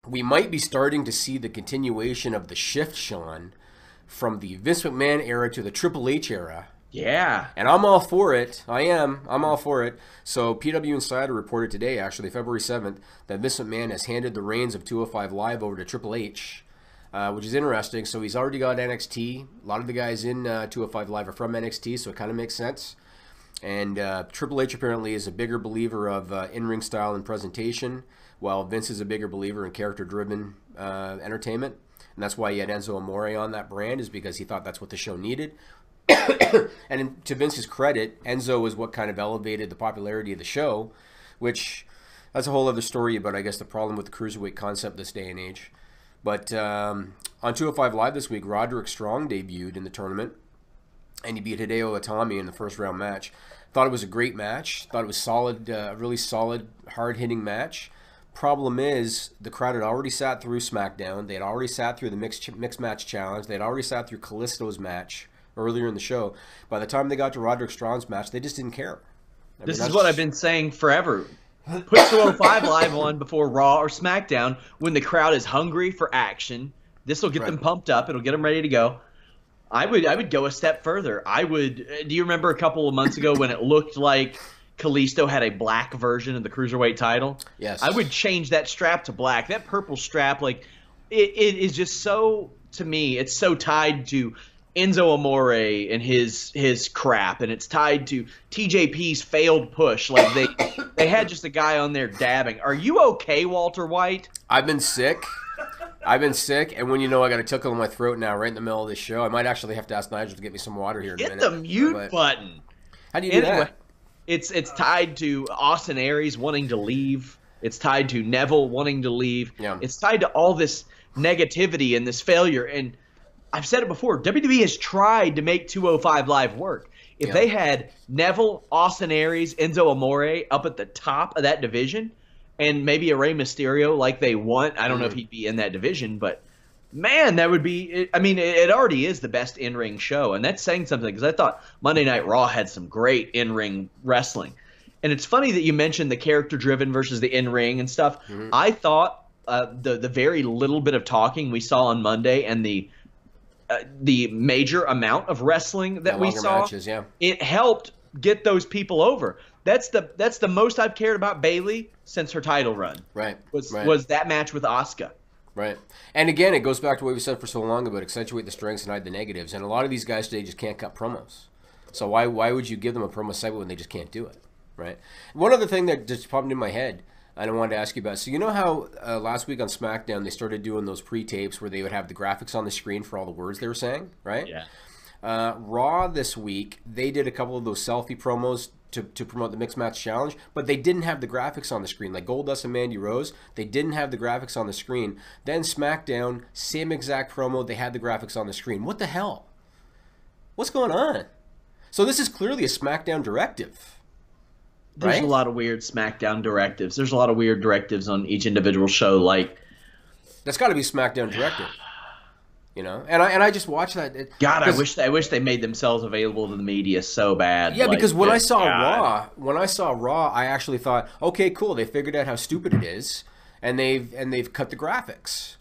we might be starting to see the continuation of the shift, Sean, from the Vince McMahon era to the Triple H era. Yeah. And I'm all for it. I'm all for it. So PW Insider reported today, actually, February 7th, that Vince McMahon has handed the reins of 205 Live over to Triple H, which is interesting. So he's already got NXT. A lot of the guys in 205 Live are from NXT, so it kind of makes sense. And Triple H apparently is a bigger believer of in-ring style and presentation, while Vince is a bigger believer in character-driven entertainment. And that's why he had Enzo Amore on that brand, is because he thought that's what the show needed. And to Vince's credit, Enzo is what kind of elevated the popularity of the show, which that's a whole other story about, I guess, the problem with the Cruiserweight concept this day and age. But on 205 Live this week, Roderick Strong debuted in the tournament, and he beat Hideo Itami in the first round match. Thought it was a great match. Thought it was solid, really solid, hard-hitting match. Problem is, the crowd had already sat through SmackDown. They had already sat through the mixed match challenge. They had already sat through Kalisto's match earlier in the show. By the time they got to Roderick Strong's match, they just didn't care. This is what I've been saying forever. Put 205 Live on before Raw or SmackDown when the crowd is hungry for action. This will get them pumped up. It'll get them ready to go. I would go a step further. Do you remember a couple of months ago when it looked like Kalisto had a black version of the Cruiserweight title? Yes. I would change that strap to black. That purple strap, like, it is just so, to me, it's so tied to Enzo Amore and his crap, and it's tied to TJP's failed push. Like, they had just a guy on there dabbing. Are you okay, Walter White? I've been sick. And when I got a tickle in my throat now, right in the middle of this show, I might actually have to ask Nigel to get me some water here in a minute. Hit the mute button. How do you do that? It's tied to Austin Aries wanting to leave. It's tied to Neville wanting to leave. Yeah. It's tied to all this negativity and this failure. And I've said it before, WWE has tried to make 205 Live work. If they had Neville, Austin Aries, Enzo Amore up at the top of that division, and maybe a Rey Mysterio like they want, I don't know if he'd be in that division, but man, that would be, I mean, it already is the best in-ring show, and that's saying something, because I thought Monday Night Raw had some great in-ring wrestling. And it's funny that you mentioned the character-driven versus the in-ring and stuff. Mm-hmm. I thought the very little bit of talking we saw on Monday and the major amount of wrestling that we saw, matches, it helped get those people over. That's the most I've cared about Bayley since her title run. Right. Was that match with Asuka. Right. And again, it goes back to what we said for so long about accentuate the strengths and hide the negatives. And a lot of these guys today just can't cut promos. So why would you give them a promo segment when they just can't do it? Right. One other thing that just popped into my head, and I wanted to ask you about. So you know how last week on SmackDown they started doing those pre-tapes where they would have the graphics on the screen for all the words they were saying, right? Yeah. Raw this week, they did a couple of those selfie promos to promote the Mixed Match Challenge, but they didn't have the graphics on the screen. Like Goldust and Mandy Rose, they didn't have the graphics on the screen. Then SmackDown, same exact promo, they had the graphics on the screen. What the hell? What's going on? So this is clearly a SmackDown directive. There's a lot of weird SmackDown directives. There's a lot of weird directives on each individual show. Like, that's got to be SmackDown directive. And I just watched that. I wish they made themselves available to the media so bad. Yeah, because when I saw Raw, I actually thought, okay, cool, they figured out how stupid it is, and they've cut the graphics.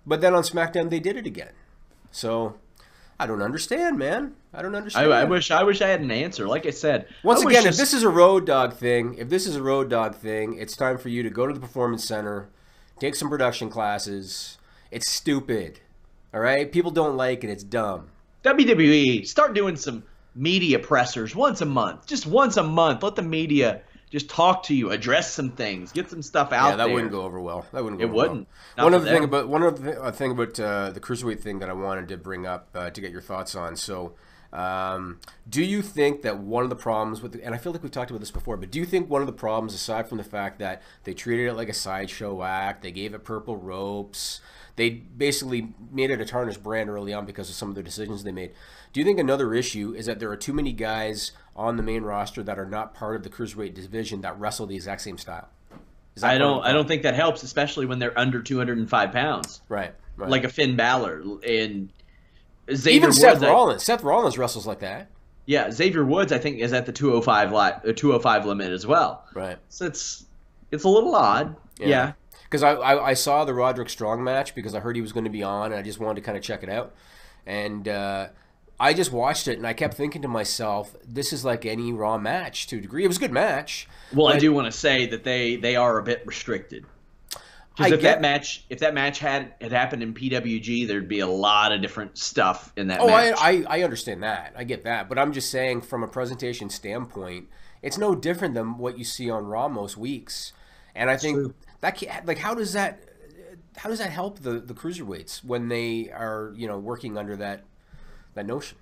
But then on SmackDown, they did it again. So I don't understand, man. I don't understand. I wish I had an answer. Like I said, once again, if this is a Road Dogg thing, it's time for you to go to the Performance Center, take some production classes. It's stupid. All right? People don't like it. It's dumb. WWE, start doing some media pressers once a month. Just once a month. Let the media just talk to you, address some things, get some stuff out there. Yeah, that wouldn't go over well. It wouldn't. One other thing about the Cruiserweight thing that I wanted to bring up to get your thoughts on. So, do you think that one of the problems with and I feel like we've talked about this before, but do you think one of the problems, aside from the fact that they treated it like a sideshow act, they gave it purple ropes, they basically made it a tarnished brand early on because of some of the decisions they made. Do you think another issue is that there are too many guys on the main roster that are not part of the Cruiserweight division that wrestle the exact same style? I don't think that helps, especially when they're under 205 pounds. Right. Like a Finn Balor and Xavier even Woods. Seth Rollins. Seth Rollins wrestles like that. Yeah, Xavier Woods, I think, is at the 205 limit as well. Right. So it's a little odd. Yeah. because I saw the Roderick Strong match because I heard he was going to be on, and I just wanted to kind of check it out. And I just watched it, and I kept thinking to myself, this is like any Raw match to a degree. It was a good match. Well, I do want to say that they are a bit restricted. Because if that match had happened in PWG, there'd be a lot of different stuff in that match. I understand that. I get that. But I'm just saying, from a presentation standpoint, it's no different than what you see on Raw most weeks. And I think how does that help the cruiserweights when they are working under that notion?